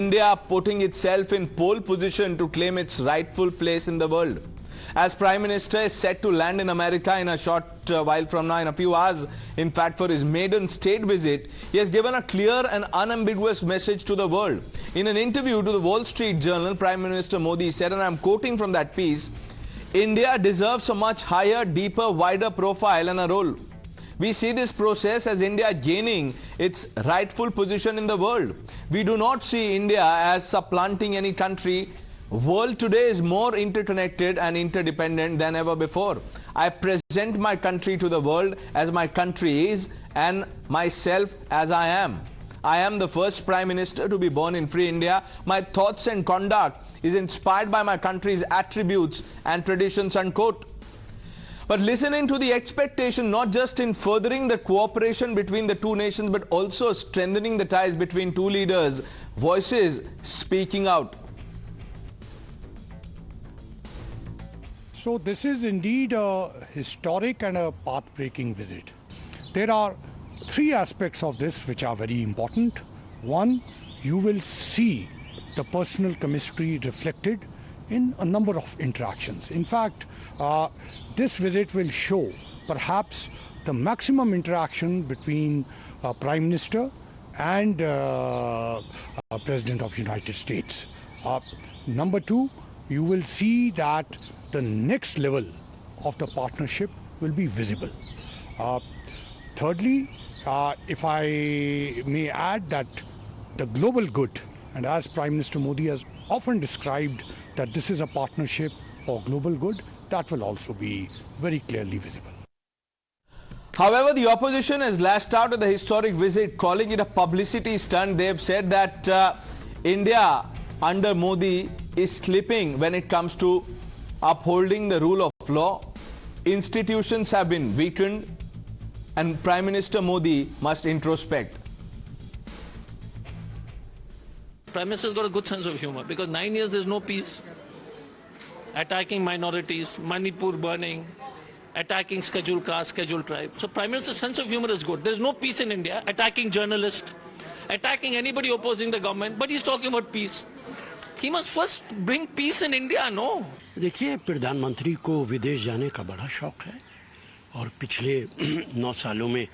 India putting itself in pole position to claim its rightful place in the world. As Prime Minister is set to land in America in a short while from now, in a few hours, in fact, for his maiden state visit, he has given a clear and unambiguous message to the world. In an interview to the Wall Street Journal, Prime Minister Modi said, and I'm quoting from that piece, India deserves a much higher, deeper, wider profile and a role. We see this process as India gaining its rightful position in the world. We do not see India as supplanting any country. World today is more interconnected and interdependent than ever before. I present my country to the world as my country is and myself as I am. I am the first Prime Minister to be born in free India. My thoughts and conduct is inspired by my country's attributes and traditions, unquote. But listening to the expectation not just in furthering the cooperation between the two nations but also strengthening the ties between two leaders, voices speaking out. So this is indeed a historic and a path-breaking visit. There are three aspects of this which are very important. One, you will see the personal chemistry reflected in a number of interactions. In fact, this visit will show perhaps the maximum interaction between Prime Minister and President of the United States. Number two, you will see that the next level of the partnership will be visible. Thirdly, if I may add that the global good, and as Prime Minister Modi has often described that this is a partnership for global good, that will also be very clearly visible. However, the opposition has lashed out at the historic visit, calling it a publicity stunt. They have said that India under Modi is slipping when it comes to upholding the rule of law. Institutions have been weakened and Prime Minister Modi must introspect. Prime Minister's got a good sense of humor because 9 years there's no peace. Attacking minorities, Manipur burning, attacking scheduled caste, scheduled tribe. So Prime Minister's sense of humor is good. There's no peace in India. Attacking journalists, attacking anybody opposing the government, but he's talking about peace. He must first bring peace in India, no? देखिए प्रधानमंत्री को विदेश जाने का बड़ा शौक है और पिछले 9 सालों में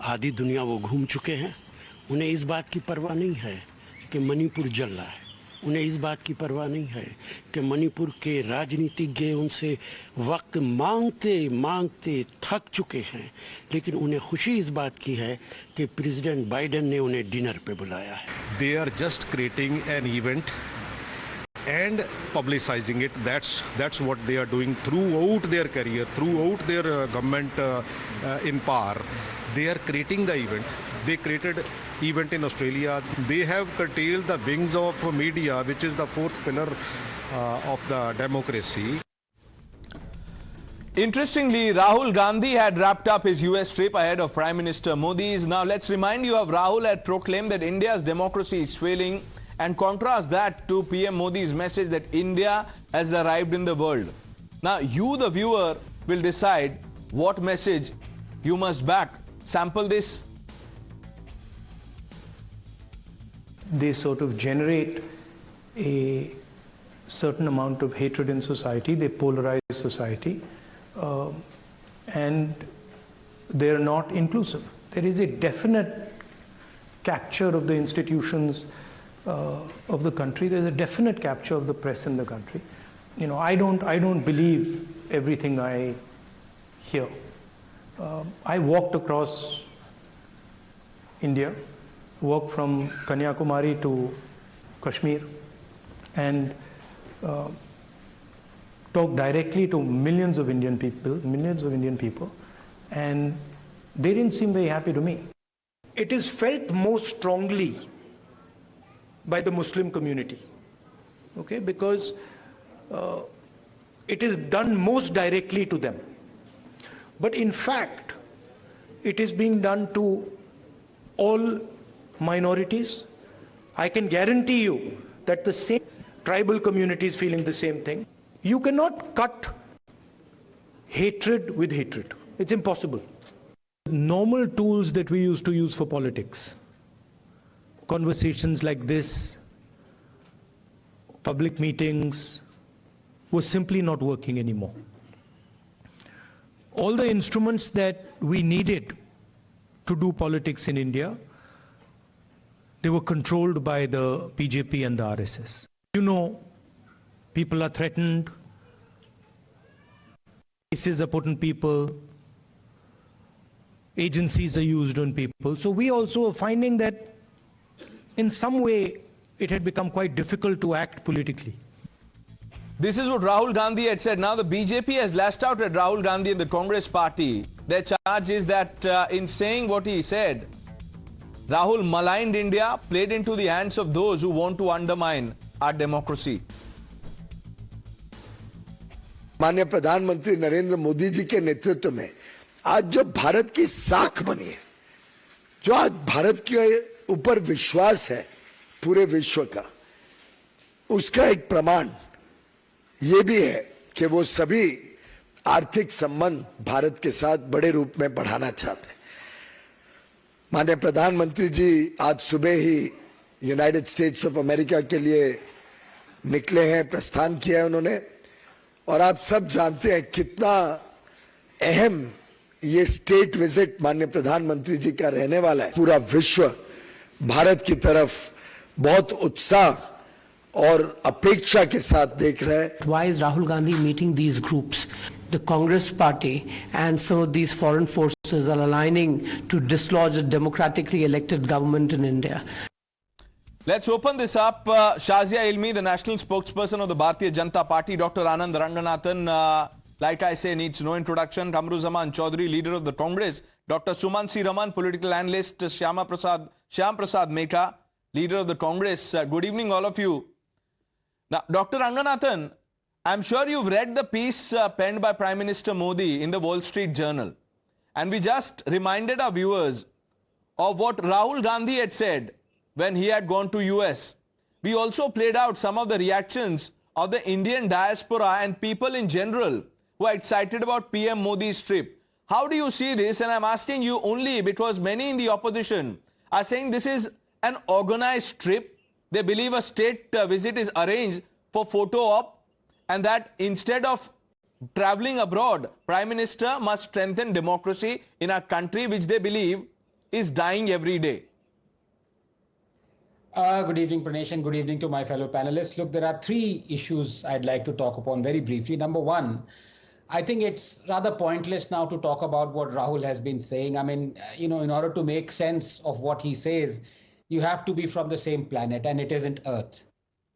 आधी दुनिया वो घूम चुके हैं. उन्हें इस बात की परवाह नहीं है कि मणिपुर जल रहा है. उन्हें इस बात की परवाह नहीं है कि मणिपुर के राजनीतिज्ञ उनसे वक्त मांगते मांगते थक चुके हैं. लेकिन उन्हें खुशी इस बात की है कि प्रेसिडेंट बाइडेन ने उन्हें डिनर पे बुलाया है. They are just creating an event and publicizing it. That's what they are doing throughout their career, throughout their government in power. They are creating the event. They created event in Australia. They have curtailed the wings of media, which is the fourth pillar of the democracy. Interestingly, Rahul Gandhi had wrapped up his US trip ahead of Prime Minister Modi's. Now let's remind you of Rahul had proclaimed that India's democracy is failing and contrast that to PM Modi's message that India has arrived in the world. Now you, the viewer, will decide what message you must back. Sample this. They sort of generate a certain amount of hatred in society. They polarize society and they're not inclusive. There is a definite capture of the institutions of the country. There's a definite capture of the press in the country. You know, I don't believe everything I hear. I walked across India, walked from Kanyakumari to Kashmir, and talked directly to millions of Indian people, and they didn't seem very happy to me. It is felt most strongly by the Muslim community, okay, because it is done most directly to them. But in fact, it is being done to all minorities. I can guarantee you that the same tribal community is feeling the same thing. You cannot cut hatred with hatred. It's impossible. Normal tools that we used to use for politics, conversations like this, public meetings was simply not working anymore. All the instruments that we needed to do politics in India, they were controlled by the BJP and the RSS. You know, people are threatened, cases are put on people, agencies are used on people. So we also are finding that in some way it had become quite difficult to act politically. This is what Rahul Gandhi had said. Now the BJP has lashed out at Rahul Gandhi and the Congress party. Their charge is that in saying what he said, Rahul maligned India, played into the hands of those who want to undermine our democracy. माननीय प्रधानमंत्री नरेंद्र मोदी जी के नेतृत्व में आज जो भारत की साख बनी है, जो आज भारत के ऊपर विश्वास है पूरे विश्व का, उसका एक प्रमाण ये भी है कि वो सभी आर्थिक संबंध भारत के साथ बड़े रूप में बढ़ाना चाहते हैं। माननीय प्रधानमंत्री जी आज सुबह ही यूनाइटेड स्टेट्स ऑफ अमेरिका के लिए निकले हैं, प्रस्थान किया है उन्होंने, और आप सब जानते हैं कितना अहम ये स्टेट विजिट माननीय प्रधानमंत्री जी का रहने वाला है। पूरा विश्व भारत की तरफ बहुत उत्साह और अपेक्षा के साथ देख रहा है। Why is Rahul Gandhi meeting these groups? The Congress party and some of these foreign forces are aligning to dislodge a democratically elected government in India. Let's open this up. Shazia Ilmi, the national spokesperson of the Bharatiya Janata Party, Dr. Anand Ranganathan, like I say, needs no introduction. Kamruzaman Chaudhary, leader of the Congress. Dr. Suman C. Raman, political analyst. Shyam Prasad Meka, leader of the Congress. Good evening, all of you. Now, Dr. Ranganathan, I'm sure you've read the piece penned by Prime Minister Modi in the Wall Street Journal. And we just reminded our viewers of what Rahul Gandhi had said when he had gone to US. We also played out some of the reactions of the Indian diaspora and people in general who are excited about PM Modi's trip. How do you see this? And I'm asking you only because many in the opposition are saying this is an organized trip. They believe a state visit is arranged for photo op, and that instead of traveling abroad, Prime Minister must strengthen democracy in our country, which they believe is dying every day. Good evening, Pranesh, and good evening to my fellow panelists. Look, there are three issues I'd like to talk upon very briefly. Number one, I think it's rather pointless now to talk about what Rahul has been saying. I mean, in order to make sense of what he says, you have to be from the same planet, and it isn't Earth.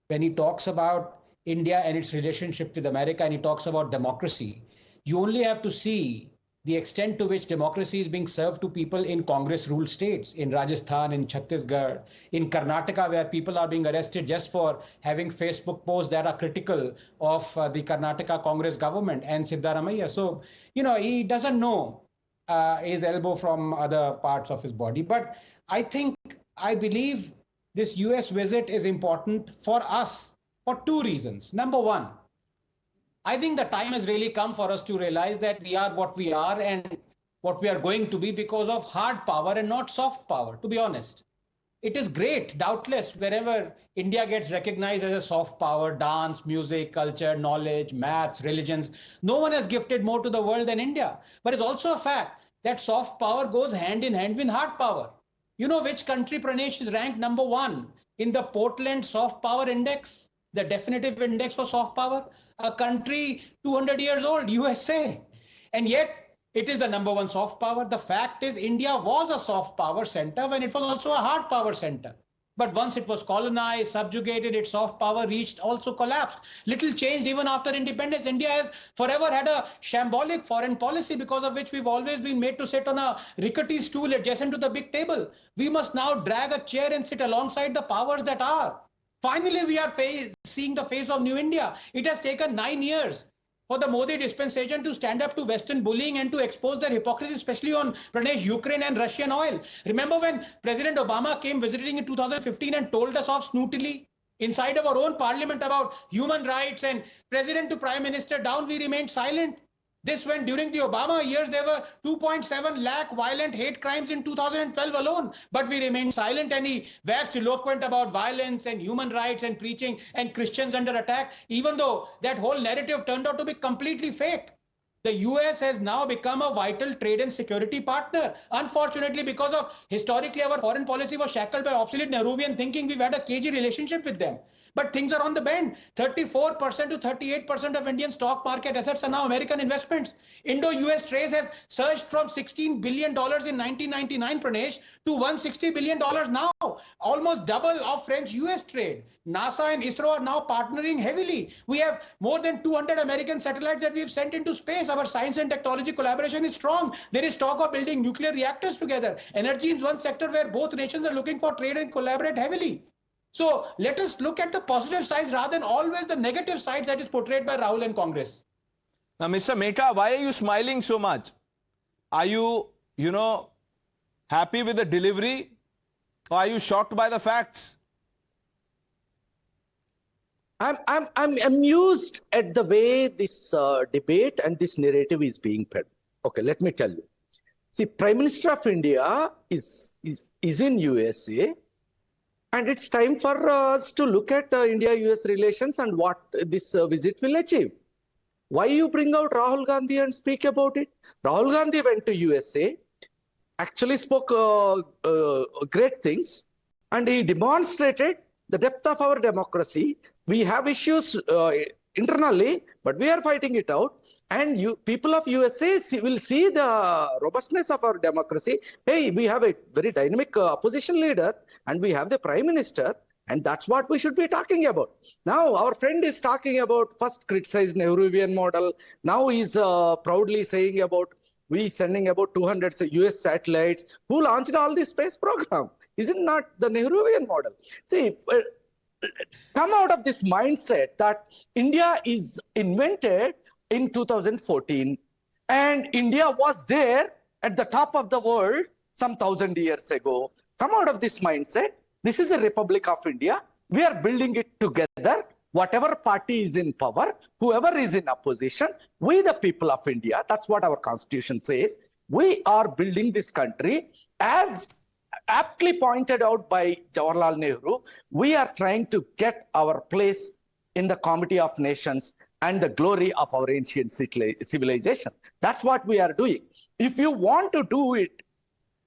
When he talks about India and its relationship with America, and he talks about democracy, you only have to see the extent to which democracy is being served to people in Congress-ruled states, in Rajasthan, in Chhattisgarh, in Karnataka, where people are being arrested just for having Facebook posts that are critical of the Karnataka Congress government and Siddaramaiah. So, he doesn't know his elbow from other parts of his body. But I believe this US visit is important for us for two reasons. Number one, I think the time has really come for us to realize that we are what we are and what we are going to be because of hard power and not soft power, to be honest. It is great, doubtless, wherever India gets recognized as a soft power, dance, music, culture, knowledge, maths, religions. No one has gifted more to the world than India. But it's also a fact that soft power goes hand in hand with hard power. You know which country, Pranesh, is ranked number one in the Portland Soft Power Index, the definitive index for soft power? A country 200 years old, USA. And yet, it is the number one soft power. The fact is, India was a soft power center when it was also a hard power center. But once it was colonized, subjugated, its soft power also collapsed. Little changed even after independence. India has forever had a shambolic foreign policy because of which we've always been made to sit on a rickety stool adjacent to the big table. We must now drag a chair and sit alongside the powers that are. Finally, we are seeing the face of New India. It has taken 9 years for the Modi dispensation to stand up to Western bullying and to expose their hypocrisy, especially on Pranesh, Ukraine and Russian oil. Remember when President Obama came visiting in 2015 and told us off snootily inside of our own parliament about human rights and president to prime minister down, we remained silent. This when during the Obama years there were 2.7 lakh violent hate crimes in 2012 alone, but we remained silent and he waxed eloquent about violence and human rights and preaching and Christians under attack, even though that whole narrative turned out to be completely fake. The US has now become a vital trade and security partner. Unfortunately, because of historically our foreign policy was shackled by obsolete Nehruvian thinking, we've had a cagey relationship with them. But things are on the bend. 34% to 38% of Indian stock market assets are now American investments. Indo-US trade has surged from $16 billion in 1999, Pranesh, to $160 billion now, almost double of French-US trade. NASA and ISRO are now partnering heavily. We have more than 200 American satellites that we've sent into space. Our science and technology collaboration is strong. There is talk of building nuclear reactors together. Energy is one sector where both nations are looking for trade and collaborate heavily. So let us look at the positive sides rather than always the negative sides that is portrayed by Rahul and Congress. Now, Mr. Mehta, why are you smiling so much? Are you, happy with the delivery? Or are you shocked by the facts? I'm amused at the way this debate and this narrative is being fed. Okay, let me tell you. See, Prime Minister of India is in USA. And it's time for us to look at India-US relations and what this visit will achieve. Why you bring out Rahul Gandhi and speak about it? Rahul Gandhi went to USA, actually spoke great things, and he demonstrated the depth of our democracy. We have issues internally, but we are fighting it out. And people of USA will see the robustness of our democracy. Hey, we have a very dynamic opposition leader and we have the prime minister, and that's what we should be talking about. Now, our friend is talking about first criticized Nehruvian model. Now he's proudly saying about we sending about 200 US satellites. Who launched all this space program? Is it not the Nehruvian model? See, come out of this mindset that India is invented in 2014, and India was there at the top of the world some 1,000 years ago. Come out of this mindset. This is a Republic of India. We are building it together. Whatever party is in power, whoever is in opposition, we the people of India, that's what our constitution says. We are building this country as aptly pointed out by Jawaharlal Nehru. We are trying to get our place in the Comity of Nations and the glory of our ancient civilization. That's what we are doing. If you want to do it,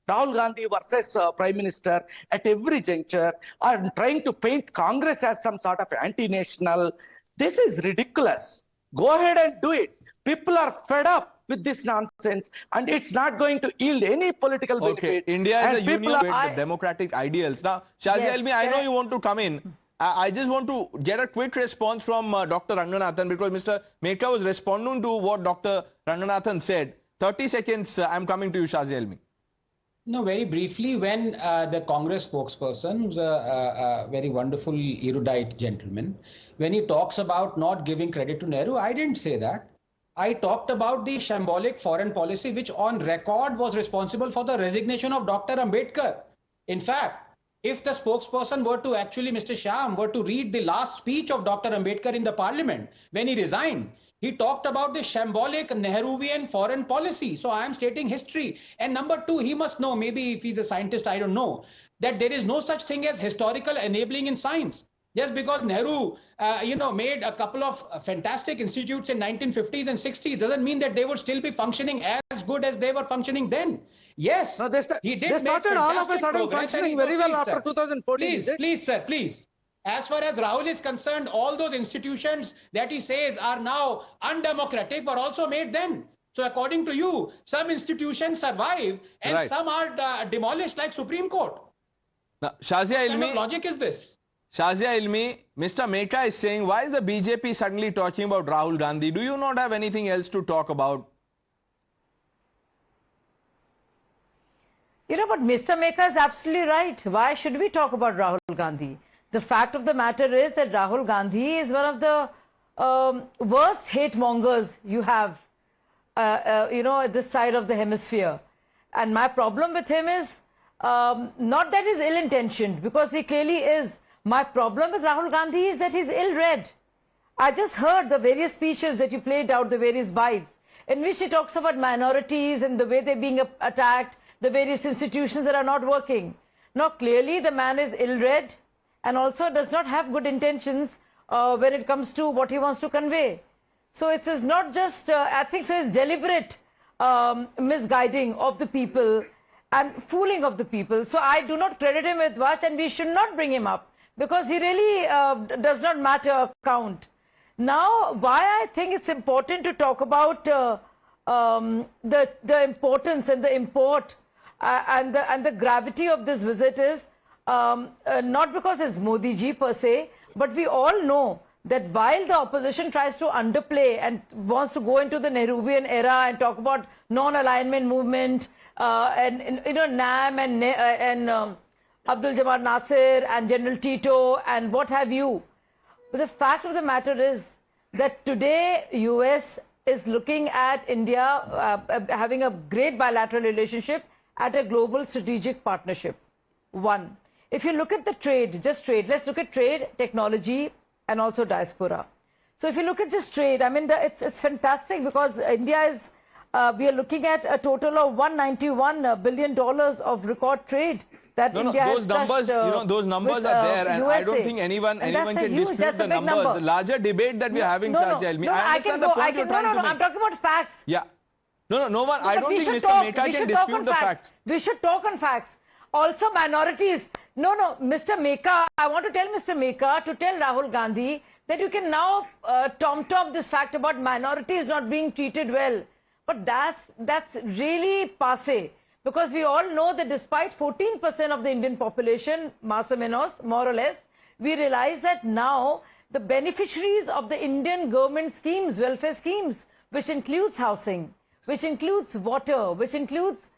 Rahul Gandhi versus Prime Minister at every juncture are trying to paint Congress as some sort of anti-national. This is ridiculous. Go ahead and do it. People are fed up with this nonsense and it's not going to yield any political benefit. India is a union with the democratic ideals. Now, Shazia Elmi, I know you want to come in. I just want to get a quick response from Dr. Ranganathan because Mr. Mehta was responding to what Dr. Ranganathan said. 30 seconds, I'm coming to you, Shazia Elmi. No, very briefly, when the Congress spokesperson, who's a very wonderful erudite gentleman, when he talks about not giving credit to Nehru, I didn't say that. I talked about the shambolic foreign policy, which on record was responsible for the resignation of Dr. Ambedkar. In fact, if the spokesperson were to actually, Mr. Shyam, were to read the last speech of Dr. Ambedkar in the parliament, when he resigned, he talked about the shambolic Nehruvian foreign policy. So I am stating history. And number two, he must know, maybe if he's a scientist, I don't know, that there is no such thing as historical enabling in science. Just because Nehru, made a couple of fantastic institutes in 1950s and 60s doesn't mean that they would still be functioning as good as they were functioning then. Yes, no, he did. They started all of a sudden functioning very well after 2014. Please, sir, please. As far as Rahul is concerned, all those institutions that he says are now undemocratic were also made then. So according to you, some institutions survive and some are demolished like Supreme Court. Now, Shazia Ilmi, what kind of logic is this? Shazia Ilmi, Mr. Mehta is saying, why is the BJP suddenly talking about Rahul Gandhi? Do you not have anything else to talk about? You know, but Mr. Mehta is absolutely right. Why should we talk about Rahul Gandhi? The fact of the matter is that Rahul Gandhi is one of the worst hate mongers you have, at this side of the hemisphere. And my problem with him is not that he's ill-intentioned, because he clearly is. My problem with Rahul Gandhi is that he's ill-read. I just heard the various speeches that you played out, the various bites. in which he talks about minorities and the way they're being attacked, the various institutions that are not working. Now, clearly, the man is ill-read and also does not have good intentions when it comes to what he wants to convey. So it is not just, I think so, it's deliberate misguiding of the people and fooling of the people. So I do not credit him with much, and we should not bring him up because he really does not matter count. Now, why I think it's important to talk about the importance and the import and the gravity of this visit is not because it's Modi ji per se, but we all know that while the opposition tries to underplay and wants to go into the Nehruvian era and talk about non-alignment movement and you know, NAM and Abdul Jabbar Nasir and General Tito and what have you, but the fact of the matter is that today US is looking at India having a great bilateral relationship at a global strategic partnership. One, if you look at the trade, just trade, let's look at trade, technology, and also diaspora. So if you look at just trade, I mean, it's fantastic because India is, we are looking at a total of $191 billion of record trade that India those has numbers, touched, those numbers are there, and USA. I don't think anyone can dispute the numbers. Number. The larger debate that we are having, Shazia Elmi, I understand the point you're trying to make. I'm talking about facts. Yeah. No one. I don't think Mr. Mehta can dispute the facts. We should talk on facts. Also, minorities. No, Mr. Mehta, I want to tell Mr. Mehta to tell Rahul Gandhi that you can now tom-tom this fact about minorities not being treated well. But that's really passé. Because we all know that despite 14% of the Indian population, más o menos, more or less, we realize that now the beneficiaries of the Indian government schemes, welfare schemes, which includes housing, which includes water, which includes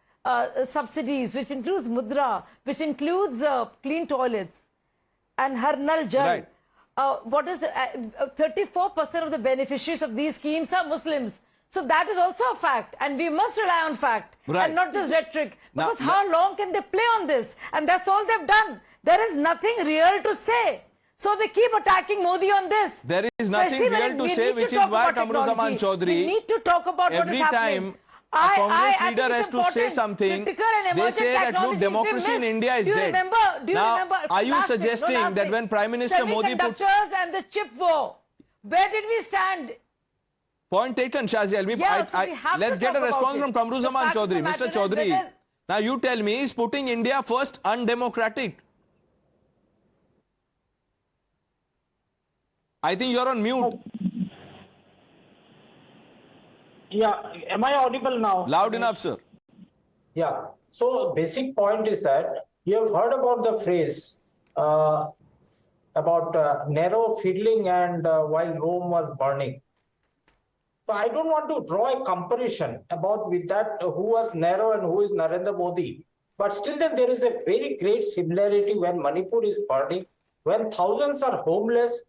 subsidies, which includes mudra, which includes clean toilets, and Har Nal Jal. Right. What is 34% of the beneficiaries of these schemes are Muslims. So that is also a fact, and we must rely on fact and not just rhetoric. Because how long can they play on this? And that's all they've done. There is nothing real to say. So they keep attacking Modi on this. There is nothing real to say, which is why Kamruzaman Chaudhary, we need to talk about what is happening. A Congress leader has to say something, they say that, look, democracy in India is dead. Now, are you suggesting that when Prime Minister Modi puts... Semiconductors and the chip war, where did we stand? Point taken, Shazia Elmi. Let's get a response from Kamruzaman Chaudhary. Mr. Chaudhary, now you tell me, is putting India first undemocratic? I think you're on mute. Yeah, am I audible now? Loud enough, sir. Yeah, so basic point is that you have heard about the phrase about narrow fiddling and while Rome was burning. So I don't want to draw a comparison about with that who was narrow and who is Narendra Modi. But still then there is a very great similarity when Manipur is burning, when thousands are homeless.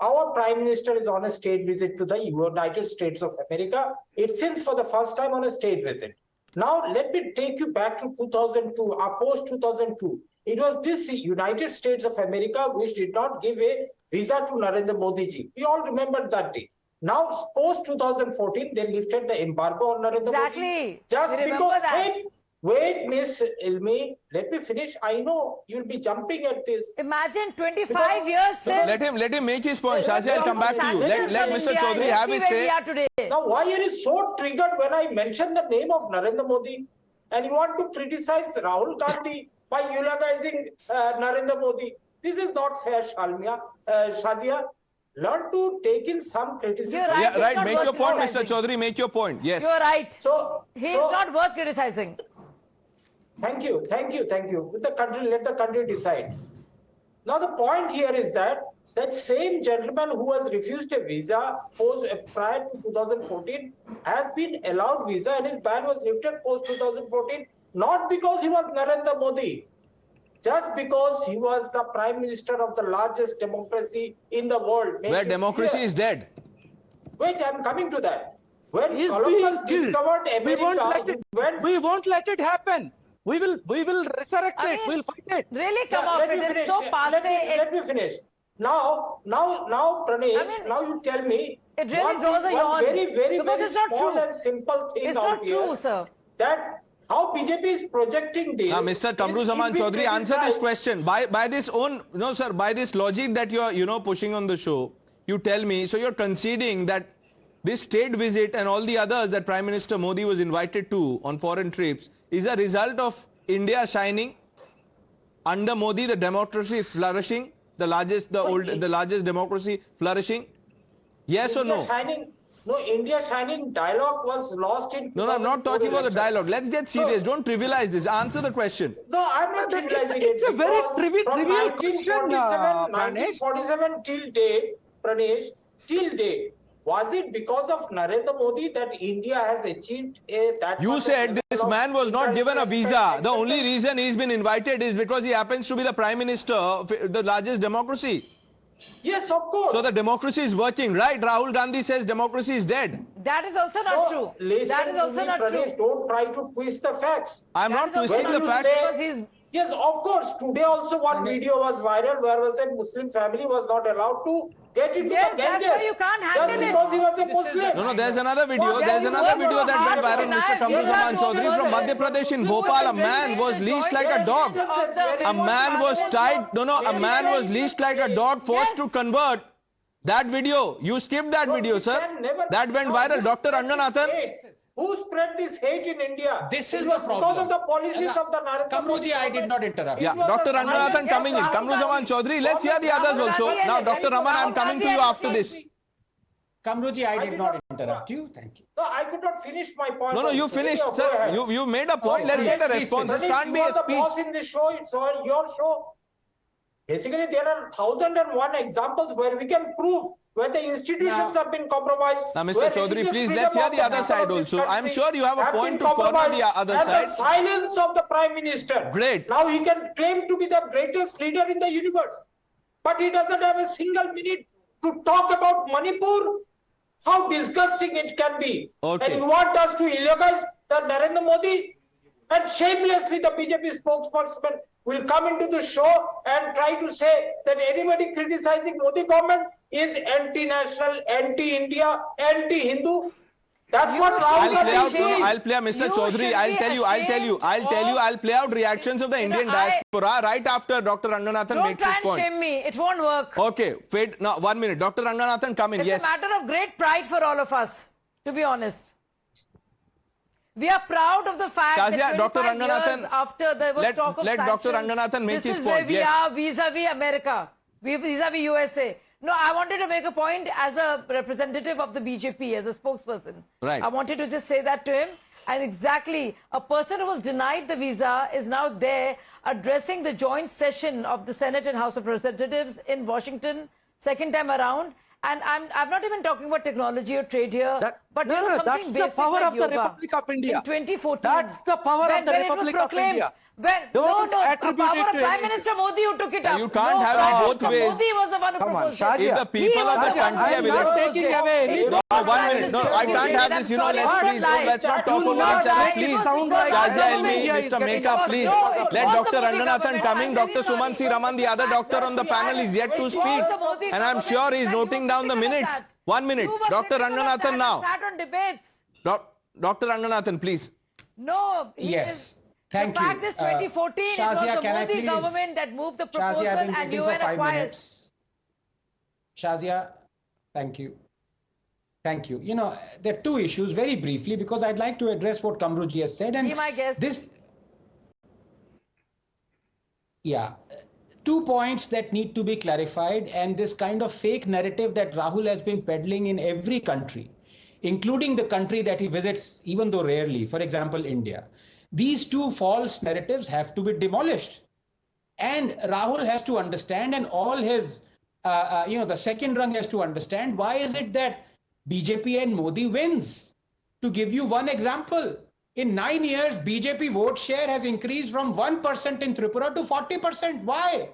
Our Prime Minister is on a state visit to the United States of America. It seems for the first time on a state visit. Now, let me take you back to 2002, post-2002. It was this United States of America which did not give a visa to Narendra Modi ji. We all remember that day. Now, post-2014, they lifted the embargo on Narendra Modi. Just because, wait, Miss Ilmi, let me finish. I know you'll be jumping at this. Imagine 25 years since. Let him make his point. Shazia, I'll come back to you. Let Mr. Chaudhary have his say. Now, why are you so triggered when I mention the name of Narendra Modi and you want to criticize Rahul Gandhi by eulogizing Narendra Modi? This is not fair, Shazia. Learn to take in some criticism. Right. Yeah, right. Make your point, Mr. Chaudhary. Make your point. Yes. You're right. He is not worth criticizing. Thank you. Let the country decide. Now the point here is that same gentleman who was refused a visa prior to 2014 has been allowed visa and his ban was lifted post 2014, not because he was Narendra Modi, just because he was the Prime Minister of the largest democracy in the world. Where democracy is dead. Wait, I'm coming to that. When Columbus discovered America, we won't let it happen. We will resurrect it. We'll fight it. Really come off it. It's so let me finish. Now, Pranesh, now you tell me It really draws a yawn. Very it's not small true. and simple thing It's out not here, true, sir. that how BJP is projecting this. Now, Mr. Kamruzaman Chaudhary, answer this question. By this own, no sir, by this logic that you're pushing on the show, you tell me, so you're conceding that this state visit and all the others that Prime Minister Modi was invited to on foreign trips is a result of India shining under Modi, the democracy flourishing, the largest democracy flourishing. Yes or no? India shining dialogue was lost in. No, I'm not talking about the dialogue. Let's get serious. Don't trivialize this. Answer the question. No, I'm not trivializing it. It's a very trivial question, 1947 till date, Pranesh, till date. Was it because of Narendra Modi that India has achieved that? You said this man was not given a visa. The only reason he's been invited is because he happens to be the Prime Minister of the largest democracy. Yes, of course. So the democracy is working, right? Rahul Gandhi says democracy is dead. That is also not true. That is also not true. Don't try to twist the facts. I'm not twisting the facts. Yes, of course. Today also one video was viral where was a Muslim family was not allowed to get into the Ganges. That's why you can't handle it. Because he was a Muslim. No, there's another video. There's another video that went viral. Mr. Kamruzaman Chaudhary from Madhya Pradesh in Bhopal. A man was leashed like a dog. A man was tied. A man was leashed like a dog, forced to convert. That video, you skipped that video, sir. That went viral. Dr. Ranganathan. Who spread this hate in India? This is the problem. Because of the policies of the Narendra Modi. Kamruji, I did not interrupt. Yeah, Dr. Ranganathan coming in. Kamruzaman Chaudhary, let's hear the others also. Now, Dr. Raman, I'm coming to you after this. Kamruji, I did not interrupt you. Thank you. No, I could not finish my point. No, you finished, sir. You made a point. Let's get a response. This can't be a speech. You are the boss in this show. It's all your show. Basically, there are 1001 examples where we can prove where the institutions have been compromised. Now, Mr. Chaudhary, please, let's hear the other side also. I'm sure you have a point to corner the other side. The silence of the Prime Minister. Great. Now he can claim to be the greatest leader in the universe. But he doesn't have a single minute to talk about Manipur. How disgusting it can be. Okay. And you want us to eulogize the Narendra Modi? And shamelessly the BJP spokesperson will come into the show and try to say that anybody criticizing Modi government is anti-national, anti-India, anti-Hindu. That's what Rahul Gandhi is. I'll play out, Mr. Chaudhary. I'll play out reactions of the Indian diaspora right after Dr. Ranganathan makes his point. Don't try and shame me. It won't work. Okay, wait. Now, 1 minute. Dr. Ranganathan, come in. It's a matter of great pride for all of us, to be honest. We are proud of the fact that Dr. Ranganathan, years after there was talk of let sanctions, Dr. Ranganathan make his point. This is where we are vis-a-vis America, vis-a-vis USA. No, I wanted to make a point as a representative of the BJP, as a spokesperson. Right. I wanted to just say that to him. And exactly, a person who was denied the visa is now there addressing the joint session of the Senate and House of Representatives in Washington, second time around. And I'm not even talking about technology or trade here, but that's the power of the Republic of India. In 2014, that's the power of the Republic of India. The power of Prime Minister Modi who took it up. You can't have it both ways. Modi was the one who proposed it. If the people of the country have elected... taking away No, 1 minute. No, I can't have this. Let's not talk over each other. Please, Shazia Elmi, Mr. Meka, please. Let Dr. Ranganathan coming. Dr. Suman C. Raman, the other doctor on the panel, is yet to speak. And I'm sure he's noting down the minutes. 1 minute. Dr. Ranganathan now. Dr. Ranganathan, please. No. Yes. Thank you. The fact is 2014, it was the Modi government that moved the proposal and UN acquires. Shazia, thank you. Thank you. You know, there are two issues very briefly because I'd like to address what Kamruji has said. And be my guest. Two points that need to be clarified, and this kind of fake narrative that Rahul has been peddling in every country, including the country that he visits, even though rarely, for example, India. These two false narratives have to be demolished. And Rahul has to understand, and all his, the second rung has to understand, why is it that BJP and Modi wins? To give you one example, in 9 years, BJP vote share has increased from 1% in Tripura to 40%. Why?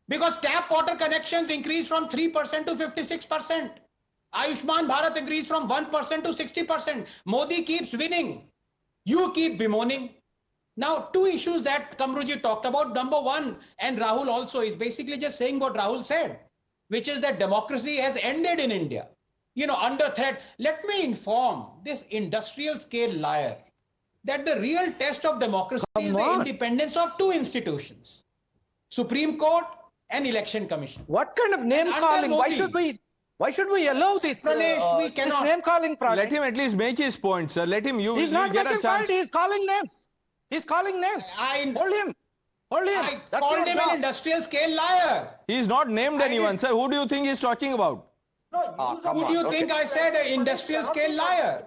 Because tap water connections increased from 3% to 56%. Ayushman Bharat increased from 1% to 60%. Modi keeps winning. You keep bemoaning. Now, two issues that Kamruji talked about. Number one, and Rahul also is basically just saying what Rahul said, which is that democracy has ended in India. under threat. Let me inform this industrial scale liar that the real test of democracy is the independence of two institutions, Supreme Court and Election Commission. What kind of name calling? Why should we allow this? Pranesh, we cannot. This name calling. Let him at least make his point, sir. Let him. He's not get a making chance. point. He's calling names. He's calling names. Hold him. Hold him. I That's called your him job. an industrial scale liar. He's not named anyone, sir. Who do you think he's talking about? Who do you think I said an industrial scale liar?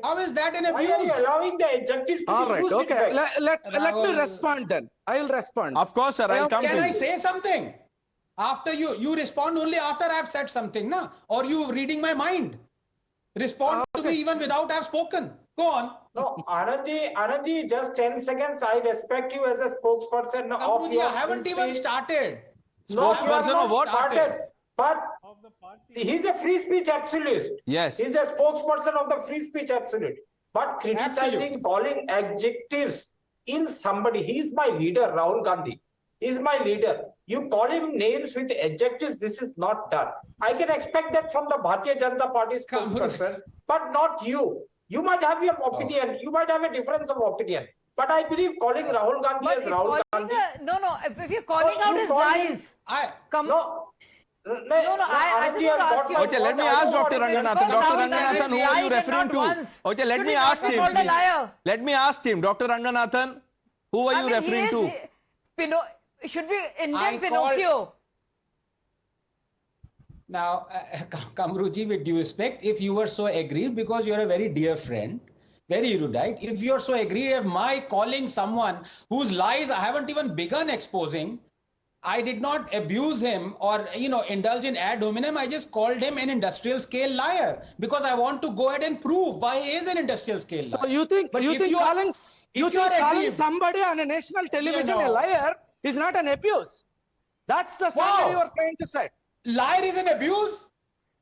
How is that an abuse? Why are you allowing the adjectives to All be right. used? Okay. Let me respond then. I will respond. Of course, sir. I'll come to Can you. I say something? After you respond only after I've said something, na? Or you reading my mind? Respond to me even without I've spoken. Go on. No, Anandji, just 10 seconds. I respect you as a spokesperson of your I haven't free even speech. started. No, you have Spokesperson not of what? started. But he's a free speech absolute. Yes. He's a spokesperson of the free speech absolute. But criticizing, calling adjectives in somebody, he's my leader, Rahul Gandhi. He's my leader. You call him names with adjectives, this is not done. I can expect that from the Bharatiya Janata Party spokesperson, but not you. You might have your opinion, you might have a difference of opinion. But I believe calling Rahul Gandhi as Rahul Gandhi. If you're calling out his lies. I just want to ask you. Okay, let me ask Dr. Ranganathan. Dr. Ranganathan, who are you referring to? Okay, let me ask him. Please. Let me ask him. Dr. Ranganathan, who are you referring to? Should be Indian Pinocchio. Now, Kamruji, with due respect, if you were so aggrieved, because you're a very dear friend, very erudite, if you're so aggrieved at my calling someone whose lies I haven't even begun exposing, I did not abuse him or, indulge in ad hominem. I just called him an industrial scale liar because I want to go ahead and prove why he is an industrial scale liar. So you think calling somebody on a national television a liar is not an abuse? That's the standard you are trying to set. Liar is an abuse?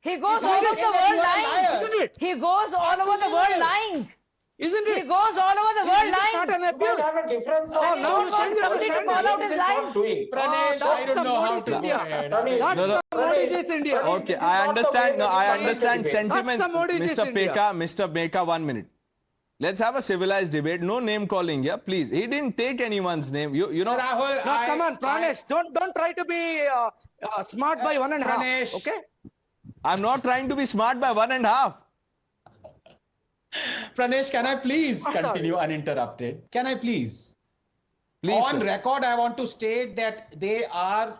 He goes all over the world lying. Isn't it? He goes all over the world lying. Isn't it? He goes all over the world lying. It's not an abuse. You have a difference of now you change your somebody to call out his lies. Pranesh, I don't know how to go ahead. That's the Modi's India. Okay, I understand. No, I understand sentiments. That's the Modi's India. Mr. Meka, 1 minute. Let's have a civilized debate. No name calling here, please. He didn't take anyone's name. You know. Rahul, No, come on, Pranesh. Don't try to be smart by 1.5. Pranesh. Okay. I'm not trying to be smart by 1.5. Pranesh, can I please continue uninterrupted? Can I please? Please, On sir. record, I want to state that they are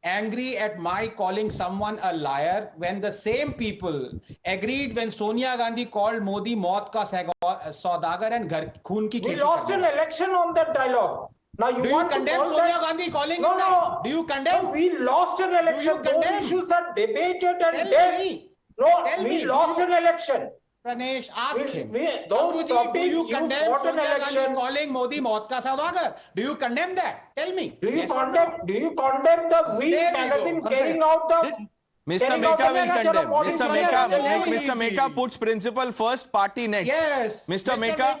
angry at my calling someone a liar when the same people agreed when Sonia Gandhi called Modi maut ka saudagar and khoon ki We kheti lost an karne. election on that dialogue. Now Do you want to condemn call Sonia that? Gandhi calling No, it no. that? Do you condemn? No, we lost an election. Those condemn? issues are debated and Tell dead. me. No, Tell we me. lost an election. Pranesh, ask him. Those Babuji, do topics you you condemn fought an Sonia Gandhi election. calling Modi maut ka saudagar? Do you condemn that? Tell me. Do you Yes or no? condemn? Do you condemn the We There you magazine go. carrying out the? Mr. carrying out Meka the will measure of condemn. what is Mr. Sonia Meka, Gandhi? Mr. Meka puts principle first, party next. Yes. Mr. Meka.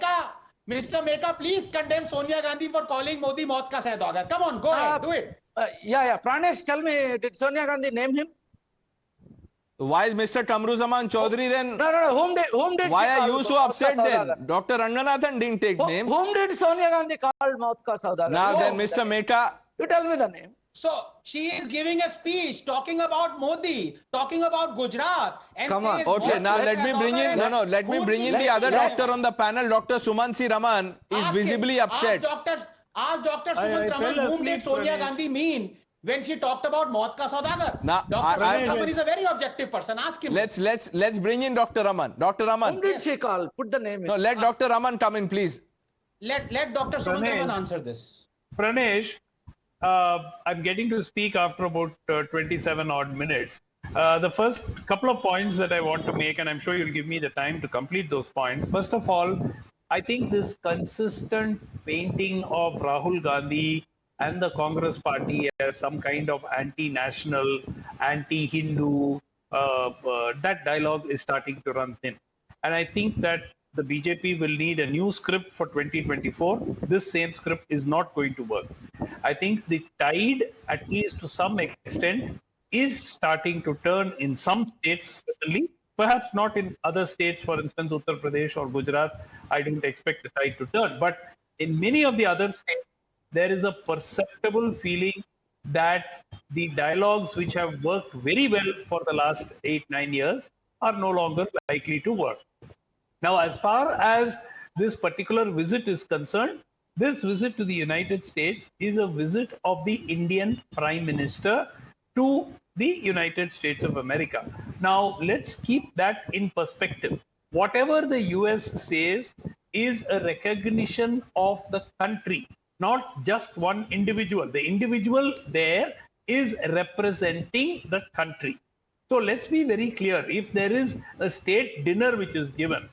Mr. Meka, please condemn Sonia Gandhi for calling Modi maut ka saudagar. Come on, go ahead, do it. Pranesh, tell me, did Sonia Gandhi name him? Why is Mr. Kamruzaman Chaudhary then? No. Whom did Why she are call you so maut ka upset then? saudagar? Dr. Ranganathan didn't take names. Whom did Sonia Gandhi call maut ka saudagar? Now then, Mr. Meka. You tell me the name. So she is giving a speech talking about Modi, talking about Gujarat, and Come on. says, Okay, maut now ka let me bring in. saudagar No, and let me khoon bring ki in the kheti other karne. doctor on the panel, Dr. Sumansi Raman, is Ask visibly him. upset. Ask Dr. Sumant Raman, whom did Sonia Gandhi mean when she talked about maut ka saudagar? Now, Dr. Sumant Raman is a very objective person. Ask him. Let's bring in Dr. Raman. Dr. Raman. Whom did she call? Put the name in. No, let Dr. Raman come in, please. Let Dr. Sumant Raman answer this. Pranesh, I'm getting to speak after about 27 odd minutes. The first couple of points that I want to make, and I'm sure you'll give me the time to complete those points. First of all, I think this consistent painting of Rahul Gandhi and the Congress party as some kind of anti-national, anti-Hindu, that dialogue is starting to run thin. And I think that the BJP will need a new script for 2024. This same script is not going to work. I think the tide, at least to some extent, is starting to turn in some states, certainly, Perhaps not in other states, for instance, Uttar Pradesh or Gujarat, I don't expect the tide to turn. But in many of the other states, there is a perceptible feeling that the dialogues which have worked very well for the last 8-9 years are no longer likely to work. Now, as far as this particular visit is concerned, this visit to the United States is a visit of the Indian Prime Minister to the United States of America. Now, let's keep that in perspective. Whatever the US says is a recognition of the country, not just one individual. The individual there is representing the country. So let's be very clear. If there is a state dinner which is given,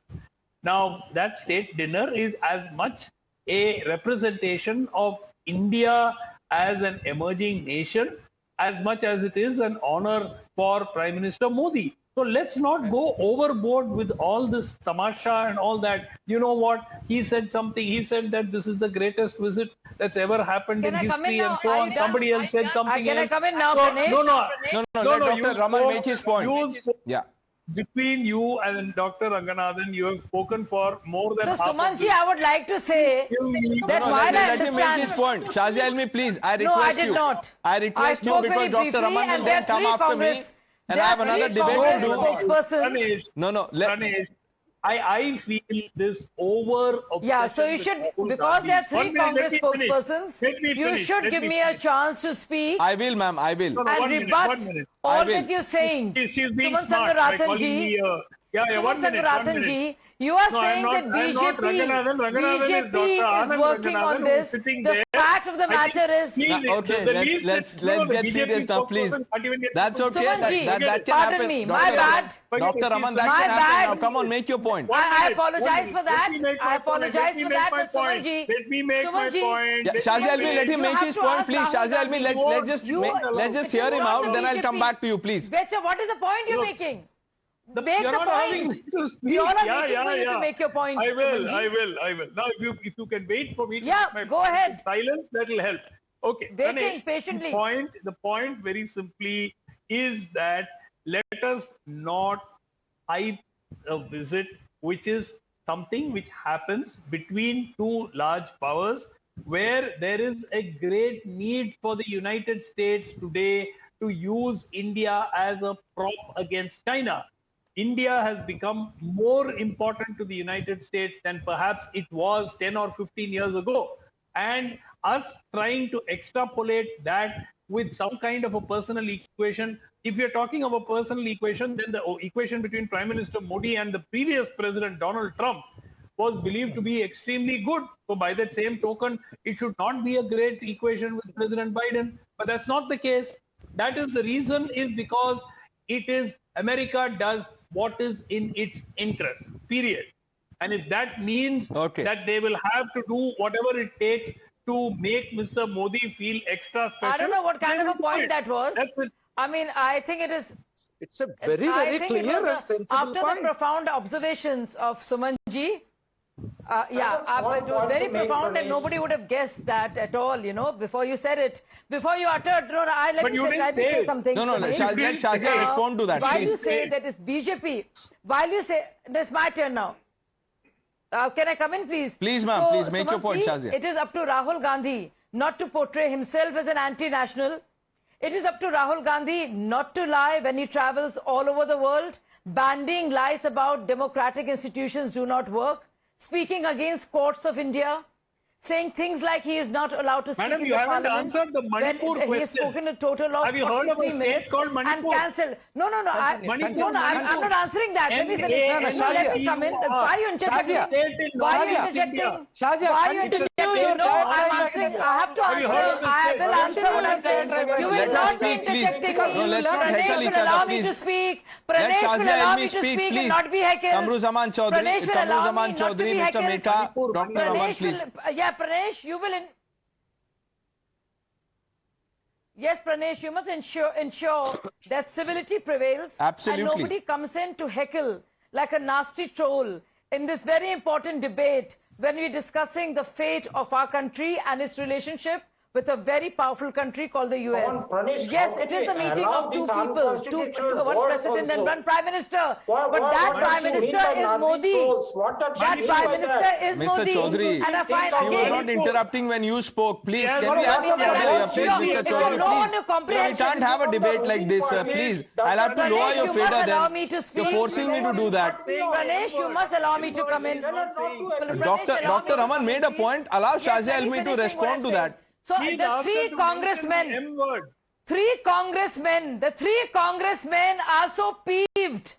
now that state dinner is as much a representation of India as an emerging nation as much as it is an honor for Prime Minister Modi. So let's not go overboard with all this tamasha and all that. You know what? He said something. He said that this is the greatest visit that's ever happened in history and so on. Somebody else said something else. Can I come in now, So, Pranesh? Let Dr. Raman make his point. Yeah. Between you and Dr. Ranganathan, you have spoken for more than half. So, Sumanji, I would like to say that while let him make his point. Shazia Almi, please, I request you. No, I did not. I request you because Dr. Raman will then come after me. And I have another debate to do. Pranesh, Pranesh, I feel this over obsession. Yeah, so you should, because there are three Congress spokespersons, you should give me a chance to speak. I will, ma'am, I will. And rebut all that you're saying. Suman Sangarathan ji, Suman Sangarathan ji, you are saying that BJP is working on this. The fact of the matter is... Okay, let's get serious now, please. That's okay. That can happen. Pardon me, my bad. Dr. Raman, that can happen. Now, come on, make your point. I apologize for that. I apologize for that, but Suman ji... Let me make my point. Shazia Almi, let him make his point, please. Shazia Almi, let's just hear him out, then I'll come back to you, please. Betcha, what is the point you're making? Make the point. To speak. We all are waiting for you to make your point. I will. Now, if you can wait for me to make my go ahead. Silence, that will help. Okay. Waiting Pranesh, patiently. The point very simply is that let us not hype a visit which is something which happens between two large powers where there is a great need for the United States today to use India as a prop against China. India has become more important to the United States than perhaps it was 10 or 15 years ago. And us trying to extrapolate that with some kind of a personal equation, if you're talking of a personal equation, then the equation between Prime Minister Modi and the previous President Donald Trump was believed to be extremely good. So by that same token, it should not be a great equation with President Biden. But that's not the case. That is the reason is because it is America does what is in its interest, period. And if that means that they will have to do whatever it takes to make Mr. Modi feel extra special. I don't know what kind of a point that was. I mean, I think it is... It's a very clear and sensible after point. The profound observations of Sumanji, it was very profound and nobody would have guessed that at all, you know, before you said it. Before you uttered, let me say something. Let Shazia respond to that, While please. you say that it's BJP, while you say, it's my turn now. Can I come in, please? Please, ma'am, please make your point, Shazia. It is up to Rahul Gandhi not to portray himself as an anti-national. It is up to Rahul Gandhi not to lie when he travels all over the world, bandying lies about democratic institutions do not work, speaking against courts of India, saying things like he is not allowed to speak Madam, in you the haven't parliament. answered the Manipur He has question. spoken a total of Have you heard of a 43 state minutes called Manipur? and cancelled. No, I'm not answering that. Let me finish. Let me come in. Why are you interjecting? Why are you interjecting? Why are you interjecting? No, I'm answering. I have to answer. I will answer what I'm saying. You will not be interjecting me. Let's not heckle each other, allow me please. to speak. Let Pranesh will Shazia allow Almi me to speak, speak please. and not be heckled. Kamruzaman Pranesh will allow me not to be Chaudhary, Mr. heckled. Meka, Dr. Raman, please. Pranesh, you will... Yes, Pranesh, you must ensure that civility prevails. Absolutely. And nobody comes in to heckle like a nasty troll in this very important debate when we're discussing the fate of our country and its relationship with a very powerful country called the US. Pranesh, Yes, how it can is a we meeting allow of two these people, unconstitutional one wars president and also? one prime minister. What Prime does she mean minister by is Nazi Modi. trolls? What does she That mean prime by minister that? is Mr. Modi. Chaudhary, And I find she was again, not interrupting when you spoke. Please, Yes, can we have some yes, order yes, here, please, sure. Mr. If you Chaudhary, know please. on your No, we comprehension can't have a debate like this, please. I'll have to lower your you must fader allow then. me to speak. You're forcing me to do that. Pranesh, you must allow me to come in. Dr. Raman made a point. Allow Shazia Almi to respond to that. So Please the ask her three to congressmen, mention the M word. the three congressmen are so peeved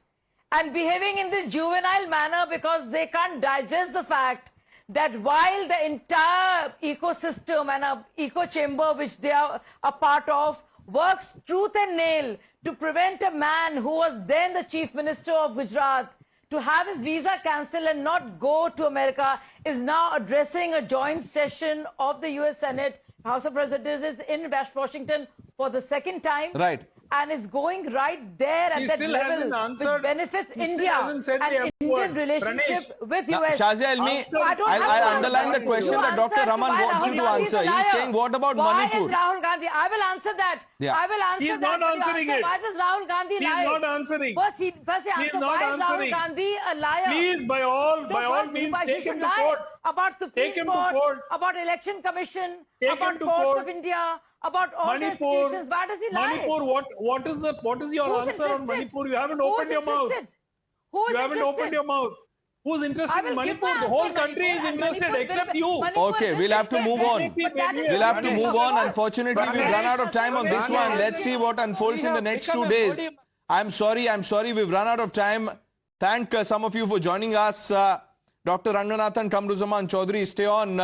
and behaving in this juvenile manner because they can't digest the fact that while the entire ecosystem and a echo chamber which they are a part of works tooth and nail to prevent a man who was then the chief minister of Gujarat to have his visa cancelled and not go to America, is now addressing a joint session of the US Senate, House of Representatives in West Washington for the second time. Right. And is going right there She at that still level, hasn't answered. which benefits She still India hasn't said the and M Indian word. relationship Pranesh. with Now, US. Shazia Almi, I'll underline the question that Dr. Raman wants you to answer. He's saying, what about Manipur? Why is Rahul Gandhi? I will answer that. Yeah. I will answer He's that. not but you answering answer, it. why does Rahul Gandhi He's lie? not answering. First he He's answer, not why is Rahul answering. Gandhi a liar? Please, by all means, He take him should to lie court. about Supreme Take him to Court, court. about Election Commission, Take about him to Courts court. of India, about all the institutions. Why does he lie? Manipur, what is your Who's answer on interested? Manipur? You haven't Who's opened your mouth. interested? Who is You haven't interested? opened your mouth. Who's interested I will in give Manipur? my The whole answer, country is Manipur, and interested Manipur except will- you. Manipur Okay, will we'll have to take move care. on. But that is We'll have to not move the on. law. Unfortunately, we've run out of time on this one. Let's see what unfolds in the next 2 days. I'm sorry, we've run out of time. Thank some of you for joining us. Dr. Ranganathan, Kamruzaman Chaudhary, stay on.